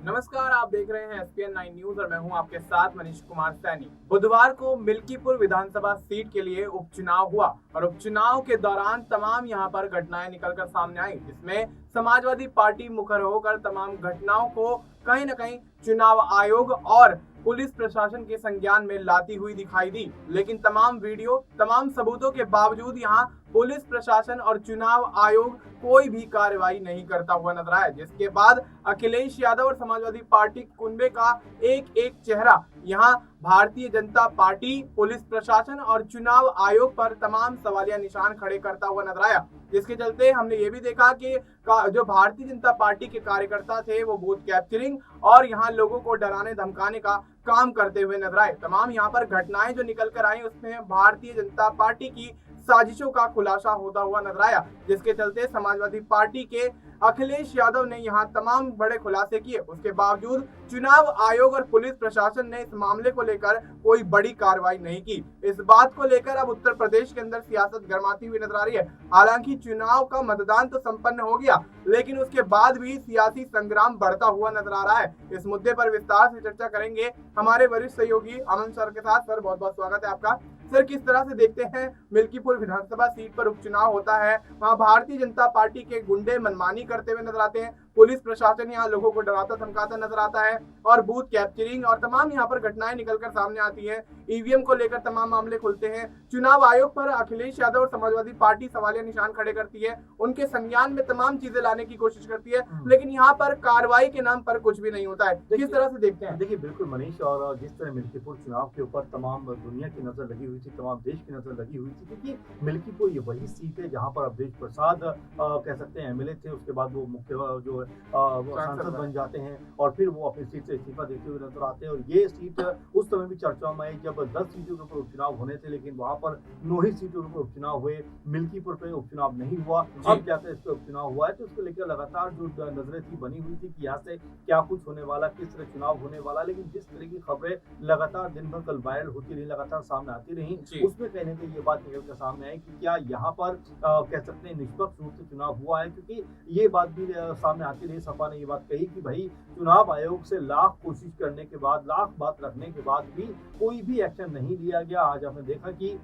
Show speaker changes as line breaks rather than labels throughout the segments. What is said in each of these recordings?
नमस्कार, आप देख रहे हैं SPN 9 न्यूज और मैं हूं आपके साथ मनीष कुमार सैनी। बुधवार को मिल्कीपुर विधानसभा सीट के लिए उपचुनाव हुआ और उपचुनाव के दौरान तमाम यहां पर घटनाएं निकलकर सामने आई, जिसमें समाजवादी पार्टी मुखर होकर तमाम घटनाओं को कहीं न कहीं चुनाव आयोग और पुलिस प्रशासन के संज्ञान में लाती हुई दिखाई दी। लेकिन तमाम वीडियो, तमाम सबूतों के बावजूद यहाँ पुलिस प्रशासन और चुनाव आयोग कोई भी कार्रवाई नहीं करता हुआ नजर आया, जिसके बाद अखिलेश यादव और समाजवादी पार्टी कुनबे का एक एक चेहरा यहाँ भारतीय जनता पार्टी, पुलिस प्रशासन और चुनाव आयोग पर तमाम सवालिया निशान खड़े करता हुआ नजर आया। जिसके चलते हमने ये भी देखा कि जो भारतीय जनता पार्टी के कार्यकर्ता थे वो बूथ कैप्चरिंग और यहाँ लोगों को डराने धमकाने का काम करते हुए नजर आए। तमाम यहाँ पर घटनाएं जो निकल कर आई उसमें भारतीय जनता पार्टी की साजिशों का खुलासा होता हुआ नजर आया, जिसके चलते समाजवादी पार्टी के अखिलेश यादव ने यहाँ तमाम बड़े खुलासे किए। उसके बावजूद चुनाव आयोग और पुलिस प्रशासन ने इस मामले को लेकर कोई बड़ी कार्रवाई नहीं की। इस बात को लेकर अब उत्तर प्रदेश के अंदर सियासत गर्माती हुई नजर आ रही है। हालांकि चुनाव का मतदान तो संपन्न हो गया, लेकिन उसके बाद भी सियासी संग्राम बढ़ता हुआ नजर आ रहा है। इस मुद्दे पर विस्तार से चर्चा करेंगे हमारे वरिष्ठ सहयोगी अमन सर के साथ। सर, बहुत बहुत स्वागत है आपका। सर, किस तरह से देखते हैं मिल्कीपुर विधानसभा सीट पर उपचुनाव होता है, वहां भारतीय जनता पार्टी के गुंडे मनमानी करते हुए नजर आते हैं, पुलिस प्रशासन यहाँ लोगों को डराता धमकाता नजर आता है और बूथ कैप्चरिंग और तमाम यहाँ पर घटनाएं निकलकर सामने आती हैं। ईवीएम को लेकर तमाम मामले खुलते हैं। चुनाव आयोग पर अखिलेश यादव और समाजवादी पार्टी सवालिया निशान खड़े करती है, उनके संज्ञान में तमाम चीजें लाने की कोशिश करती है, लेकिन यहाँ पर कार्रवाई के नाम पर कुछ भी नहीं होता है। किस तरह से देखते हैं?
देखिए, बिल्कुल मनीष, और जिस तरह मिल्कीपुर चुनाव के ऊपर तमाम दुनिया की नजर लगी हुई थी, तमाम देश की नजर लगी हुई थी, क्योंकि मिल्कीपुर ये वही सीट है जहां पर अवधेश प्रसाद कह सकते हैं एमएलए थे, उसके बाद वो मुख्य जो सांसद बन जाते हैं और फिर वो अपनी सीट से इस्तीफा देते हुए नजर आते हैं। और ये सीट उस समय भी चर्चाओं में आई जब 10 सीटों के ऊपर उपचुनाव होने थे, लेकिन वहां पर 9 ही सीटों के ऊपर उपचुनाव हुए, मिल्कीपुर पे उपचुनाव नहीं हुआ। अब जाकर इस पे उपचुनाव हुआ है, तो इसको लेकर लगातार जो नजरें थी बनी हुई थी कि यहाँ से क्या कुछ होने वाला, किस तरह चुनाव होने वाला। लेकिन जिस तरह की खबरें लगातार दिन भर कल वायरल होती रही, लगातार सामने आती रही, उसमें कहीं ना कहीं ये बात निकल कर सामने आई कि क्या यहाँ पर कह सकते हैं निष्पक्ष रूप से चुनाव हुआ है, क्योंकि ये बात भी सामने आती रही। सपा ने ये बात कही कि भाई चुनाव आयोग से लाख कोशिश करने के बाद, लाख बात रखने के बाद भी कोई भी एक्शन नहीं लिया गया। आज आपने देखा कि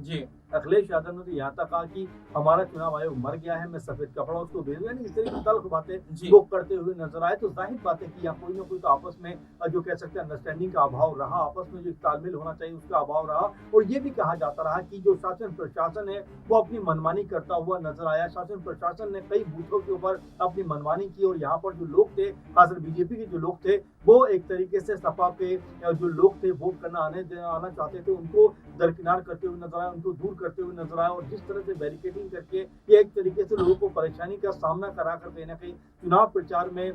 जी,
अखिलेश यादव ने तो यहाँ तक कहा कि हमारा चुनाव आयोग मर गया है, मैं सफेद कपड़ा उसको भेज रहा। इस तरह की तल्ख बातें वो करते हुए नजर आए, तो जाहिर बात है कि यहाँ कोई ना कोई तो आपस में जो कह सकते हैं अंडरस्टैंडिंग का अभाव रहा, आपस में जो तालमेल होना चाहिए उसका अभाव रहा। और ये भी कहा जाता रहा कि जो शासन प्रशासन है वो अपनी मनमानी करता हुआ नजर आया। शासन प्रशासन ने कई बूथों के ऊपर अपनी मनमानी की और यहाँ पर जो लोग थे, खासकर बीजेपी के जो लोग थे, वो एक तरीके से सपा के जो लोग थे वोट करना आना चाहते थे, उनको दरकिनार करते हुए नजर आया, उनको दूर करते हुए नजर आया। और जिस तरह से बैरिकेडिंग करके ये एक तरीके से लोगों को परेशानी का सामना करा कर कहीं ना कहीं चुनाव प्रचार में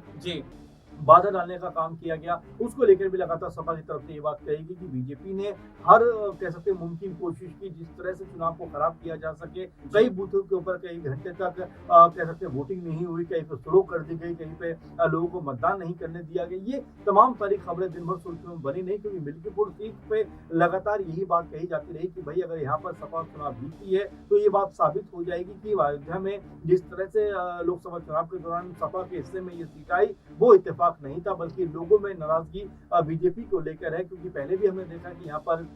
बाधा डालने का काम किया गया, उसको लेकर भी लगातार सपा की तरफ से ये बात कहेगी कि बीजेपी ने हर कह सकते हैं मुमकिन कोशिश की जिस तरह से चुनाव को खराब किया जा सके। कई बूथों के ऊपर कई घंटे तक कह सकते हैं वोटिंग नहीं हुई, कहीं पे स्लो कर दी गई, कहीं पे लोगों को मतदान नहीं करने दिया गया। ये तमाम सारी खबरें दिन भर सुर्खियों में बनी नहीं, क्योंकि मिल्कीपुर सीट पे लगातार यही बात कही जाती रही कि भाई अगर यहाँ पर सपा चुनाव जीतती है तो ये बात साबित हो जाएगी कि अयोध्या में जिस तरह से लोकसभा चुनाव के दौरान सपा के हिस्से में ये सीट आई वो इत्तेफाक नहीं था, बल्कि लोगों में नाराजगी बीजेपी को लेकर है। क्योंकि पहले भी हमने देखा कि यहाँ पर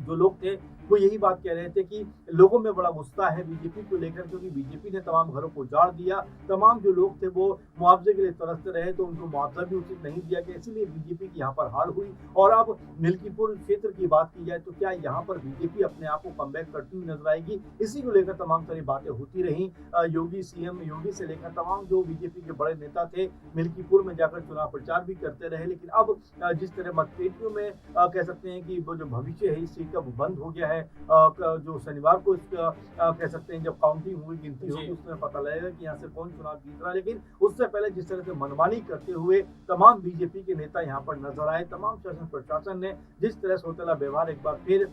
जो लोग थे वो यही बात कह रहे थे कि लोगों में बड़ा गुस्सा है बीजेपी को लेकर, क्योंकि बीजेपी ने तमाम घरों को उजाड़ दिया, तमाम जो लोग थे वो मुआवजे के लिए तरसते रहे, तो उनको मुआवजा भी उचित नहीं दिया गया, इसीलिए बीजेपी की यहाँ पर हार हुई। और अब मिल्कीपुर क्षेत्र की बात की जाए तो क्या यहाँ पर बीजेपी अपने आप को कमबैक करती हुई नजर आएगी, इसी को लेकर तमाम सारी बातें होती रही। योगी, सीएम योगी से लेकर तमाम जो बीजेपी के बड़े नेता थे मिल्कीपुर में जाकर चुनाव प्रचार भी करते रहे। लेकिन अब जिस तरह मतपेटियों में कह सकते हैं कि वो जो भविष्य है इस सीट का वो बंद हो गया है, जो शनिवार को कह सकते हैं जब काउंटिंग हुई, गिनती होगी, उसमें पता लगेगा कि यहाँ से कौन चुनाव जीत रहा है। लेकिन उससे पहले जिस तरह से मनमानी करते हुए तमाम बीजेपी के नेता यहाँ पर नजर आए, तमाम शासन प्रशासन ने जिस तरह से होतेला व्यवहार एक बार फिर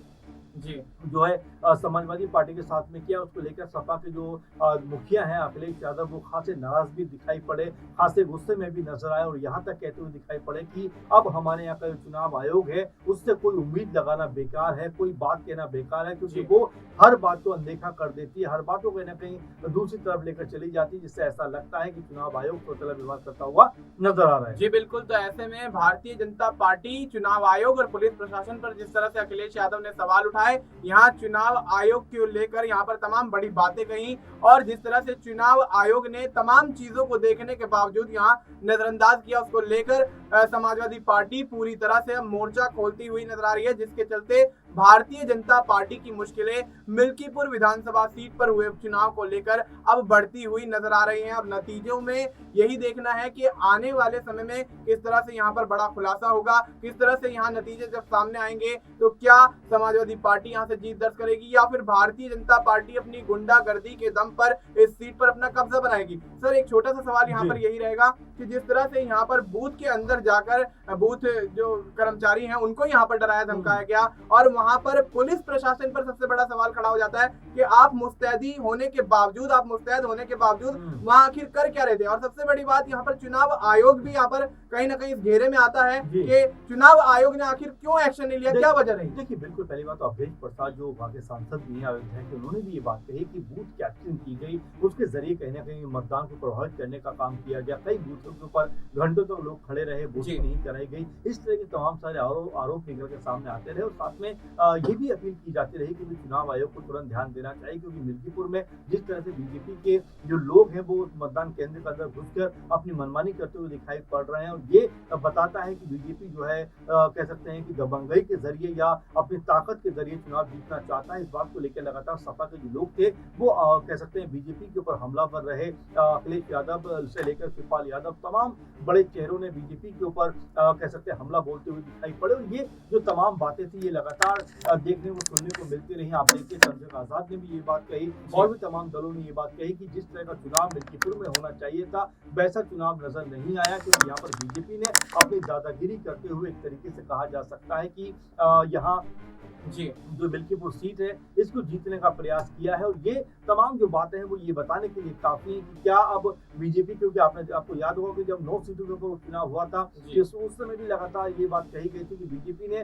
जी
जो है समाजवादी पार्टी के साथ में किया, उसको लेकर सपा के जो मुखिया हैं अखिलेश यादव, वो खासे नाराज भी दिखाई पड़े, खासे गुस्से में भी नजर आए और यहाँ तक कहते हुए दिखाई पड़े कि अब हमारे यहाँ का जो चुनाव आयोग है उससे कोई उम्मीद लगाना बेकार है, कोई बात कहना बेकार है, क्योंकि
जी
वो हर बात को अनदेखा कर देती है, हर बात को कहीं ना कहीं दूसरी तरफ लेकर चली जाती है, जिससे ऐसा लगता है कि चुनाव आयोग स्वतंत्र व्यवहार करता हुआ नजर आ रहा है।
जी बिल्कुल। तो ऐसे में भारतीय जनता पार्टी, चुनाव आयोग और पुलिस प्रशासन पर जिस तरह से अखिलेश यादव ने सवाल उठाए, यहाँ चुनाव आयोग को लेकर यहाँ पर तमाम बड़ी बातें कही और जिस तरह से चुनाव आयोग ने तमाम चीजों को देखने के बावजूद यहाँ नजरअंदाज किया, उसको लेकर समाजवादी पार्टी पूरी तरह से मोर्चा खोलती हुई नजर आ रही है, जिसके चलते भारतीय जनता पार्टी की मुश्किलें मिल्कीपुर विधानसभा सीट पर हुए उपचुनाव को लेकर अब बढ़ती हुई नजर आ रही हैं। अब नतीजों में यही देखना है कि आने वाले समय में किस तरह से यहाँ पर बड़ा खुलासा होगा, किस तरह से यहाँ नतीजे जब सामने आएंगे तो क्या समाजवादी पार्टी यहाँ से जीत दर्ज करेगी या फिर भारतीय जनता पार्टी अपनी गुंडागर्दी के दम पर इस सीट पर अपना कब्जा बनाएगी। सर, एक छोटा सा सवाल यहाँ पर यही रहेगा कि जिस तरह से यहाँ पर बूथ के अंदर जाकर बूथ जो कर्मचारी हैं उनको यहाँ पर डराया धमकाया गया और वहां पर पुलिस प्रशासन पर सबसे बड़ा सवाल खड़ा हो जाता है कि आप मुस्तैद होने के बावजूद वहां आखिर कर क्या रहे थे। और सबसे बड़ी बात यहाँ पर चुनाव आयोग भी यहाँ पर कहीं ना कहीं इस घेरे में आता है कि चुनाव आयोग ने आखिर क्यों एक्शन नहीं लिया, क्या वजह रही।
देखिए, बिल्कुल पहली बात तो अवधेश प्रसाद जो वहाँ के सांसद भी हैं अयोध्या के, उन्होंने भी ये बात कही कि बूथ कैप्चरिंग की गई, उसके जरिए कहीं ना कहीं मतदान को प्रभावित करने का काम किया गया, कई बूथों के ऊपर घंटों तक लोग खड़े रहे, वोटिंग नहीं कराई गई, इस तरह के तमाम सारे आरोप निकल के सामने आते रहे और साथ में ये भी अपील की जाती रही कि चुनाव आयोग को तुरंत ध्यान देना चाहिए, क्योंकि मिल्कीपुर में जिस तरह से बीजेपी के जो लोग हैं वो मतदान केंद्र के अंदर घुसकर अपनी मनमानी करते हुए दिखाई पड़ रहे हैं और ये बताता है कि बीजेपी जो है कह सकते हैं कि दबंगई के जरिए या अपनी ताकत के जरिए चुनाव जीतना चाहता है। इस बात को लेकर लगातार सपा के जो लोग थे वो कह सकते हैं बीजेपी के ऊपर हमलावर रहे, अखिलेश यादव से लेकर शिवपाल यादव, तमाम बड़े चेहरों ने बीजेपी के ऊपर कह सकते हैं हमला बोलते हुए दिखाई पड़े और ये जो तमाम बातें थी ये लगातार देखने को सुनने को मिलती रही। आप देखिए, चंद्रशेखर आजाद ने भी ये बात कही और भी तमाम दलों ने ये बात कही कि जिस तरह का चुनाव मिल्कीपुर में होना चाहिए था वैसा चुनाव नजर नहीं आया, क्योंकि यहाँ पर बीजेपी ने अपनी दादागिरी करते हुए एक तरीके से कहा जा सकता है कि यहाँ जो मिल्कीपुर सीट है इसको जीतने का प्रयास किया है और ये तमाम जो बातें हैं वो ये बताने के लिए काफी है कि क्या अब बीजेपी, क्योंकि आपको याद होगा कि जब 9 सीटों के ऊपर चुनाव हुआ था उस समय भी लगातार ये बात कही गई थी कि बीजेपी ने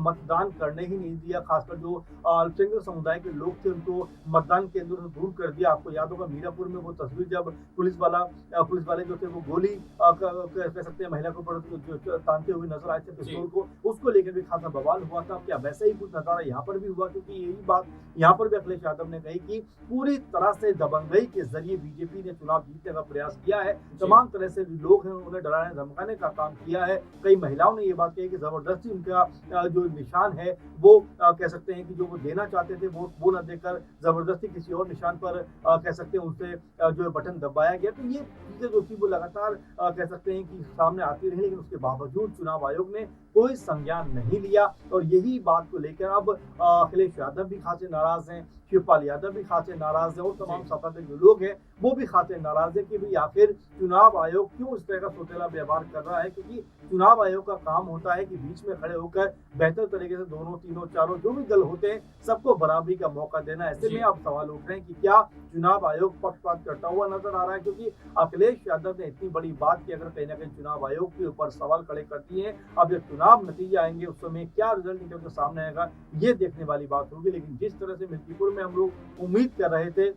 मतदान करने ही नहीं दिया, खासकर जो अल्पसंख्यक समुदाय के लोग थे उनको मतदान केंद्रों से दूर कर दिया। आपको याद होगा मीरापुर में वो तस्वीर जब पुलिस वाले जो थे वो गोली कह सकते हैं महिला के ऊपर तानते हुए नजर आए थे पिस्तौल को, उसको लेकर भी खासा बवाल हुआ था। क्या वैसा ही कुछ नजारा यहाँ पर भी हुआ, क्योंकि यही बात यहाँ पर भी अखिलेश यादव ने कही कि पूरी तरह से दबंगई के जरिए बीजेपी ने चुनाव जीतने का प्रयास किया है, तमाम तरह से लोग हैं उन्हें डराने धमकाने का काम किया है। कई महिलाओं ने ये बात कही कि जबरदस्ती उनका जो निशान है वो कह सकते हैं कि जो वो देना चाहते थे वो न देकर जबरदस्ती किसी और निशान पर कह सकते हैं उनसे जो बटन दबाया गया। तो ये चीजें जो थी वो लगातार कह सकते हैं कि सामने आती रही, लेकिन उसके बावजूद चुनाव आयोग ने कोई संज्ञान नहीं लिया और यही बात को लेकर अब अखिलेश यादव भी खासे नाराज हैं, शिवपाल यादव भी खासे नाराज है और तमाम सपा के जो लोग हैं वो भी खासे नाराज है कि भाई आखिर चुनाव आयोग क्यों इस तरह का सोतेला व्यवहार कर रहा है, क्योंकि चुनाव आयोग का काम होता है कि बीच में खड़े होकर बेहतर तरीके से दोनों तीनों चारों जो भी दल होते हैं सबको बराबरी का मौका देना। ऐसे में अब सवाल उठ रहे हैं कि क्या चुनाव आयोग पक्षपात करता हुआ नजर आ रहा है, क्योंकि अखिलेश यादव ने इतनी बड़ी बात की अगर कहीं ना कहीं चुनाव आयोग के ऊपर सवाल खड़े कर दिए हैं। अब जब चुनाव नतीजे आएंगे उस समय क्या रिजल्ट निकल कर सामने आएगा ये देखने वाली बात होगी। लेकिन जिस तरह से मिल्कीपुर में हम लोग उम्मीद कर रहे थे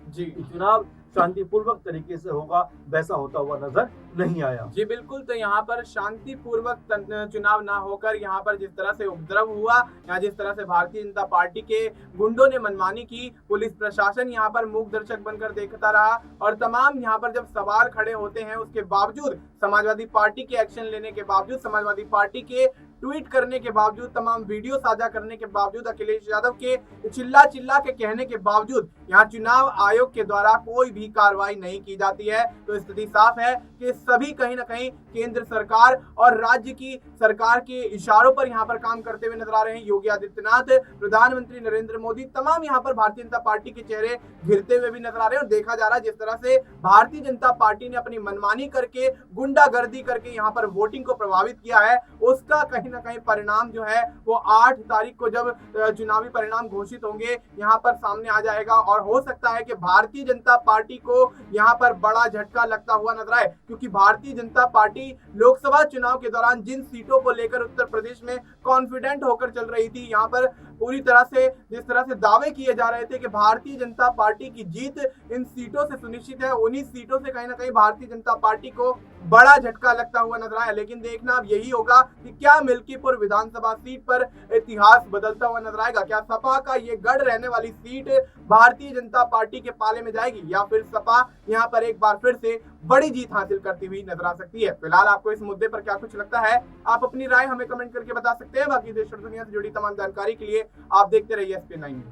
कि चुनाव शांतिपूर्वक तरीके से होगा वैसा होता हुआ नजर नहीं आया।
जी बिल्कुल। तो यहाँ पर शांतिपूर्वक चुनाव ना होकर यहाँ पर जिस तरह से उपद्रव हुआ या जिस तरह से भारतीय जनता पार्टी के गुंडों ने मनमानी की, पुलिस प्रशासन यहाँ पर मूक दर्शक बनकर देखता रहा और तमाम यहाँ पर जब सवाल खड़े होते हैं उसके बावजूद, समाजवादी पार्टी के एक्शन लेने के बावजूद, समाजवादी पार्टी के ट्वीट करने के बावजूद, तमाम वीडियो साझा करने के बावजूद, अखिलेश यादव के चिल्ला चिल्ला के कहने के बावजूद यहाँ चुनाव आयोग के द्वारा कोई भी कार्रवाई नहीं की जाती है। तो स्थिति साफ है कि सभी कहीं ना कहीं केंद्र सरकार और राज्य की सरकार के इशारों पर यहाँ पर काम करते हुए नजर आ रहे हैं। योगी आदित्यनाथ, प्रधानमंत्री नरेंद्र मोदी, तमाम यहाँ पर भारतीय जनता पार्टी के चेहरे घिरते हुए भी नजर आ रहे हैं और देखा जा रहा है जिस तरह से भारतीय जनता पार्टी ने अपनी मनमानी करके, गुंडागर्दी करके यहाँ पर वोटिंग को प्रभावित किया है, उसका कहीं ना कहीं परिणाम जो है वो 8 तारीख को जब चुनावी परिणाम घोषित होंगे यहाँ पर सामने आ जाएगा और हो सकता है कि भारतीय जनता पार्टी को यहाँ पर बड़ा झटका लगता हुआ नजर आए, क्योंकि भारतीय जनता पार्टी लोकसभा चुनाव के दौरान जिन सीटों को लेकर उत्तर प्रदेश में कॉन्फिडेंट होकर चल रही थी, यहाँ पर पूरी तरह से जिस तरह से दावे किए जा रहे थे कि भारतीय जनता पार्टी की जीत इन सीटों से सुनिश्चित है, उन्हीं सीटों से कहीं ना कहीं भारतीय जनता पार्टी को बड़ा झटका लगता हुआ नजर आया। लेकिन देखना अब यही होगा कि क्या मिल्कीपुर विधानसभा सीट पर इतिहास बदलता हुआ नजर आएगा। क्या सपा का ये गढ़ रहने वाली सीट भारतीय जनता पार्टी के पाले में जाएगी या फिर सपा यहाँ पर एक बार फिर से बड़ी जीत हासिल करती हुई नजर आ सकती है। फिलहाल आपको इस मुद्दे पर क्या कुछ लगता है, आप अपनी राय हमें कमेंट करके बता सकते हैं। बाकी देश और दुनिया से जुड़ी तमाम जानकारी के लिए आप देखते रहिए SPN9 न्यूज़।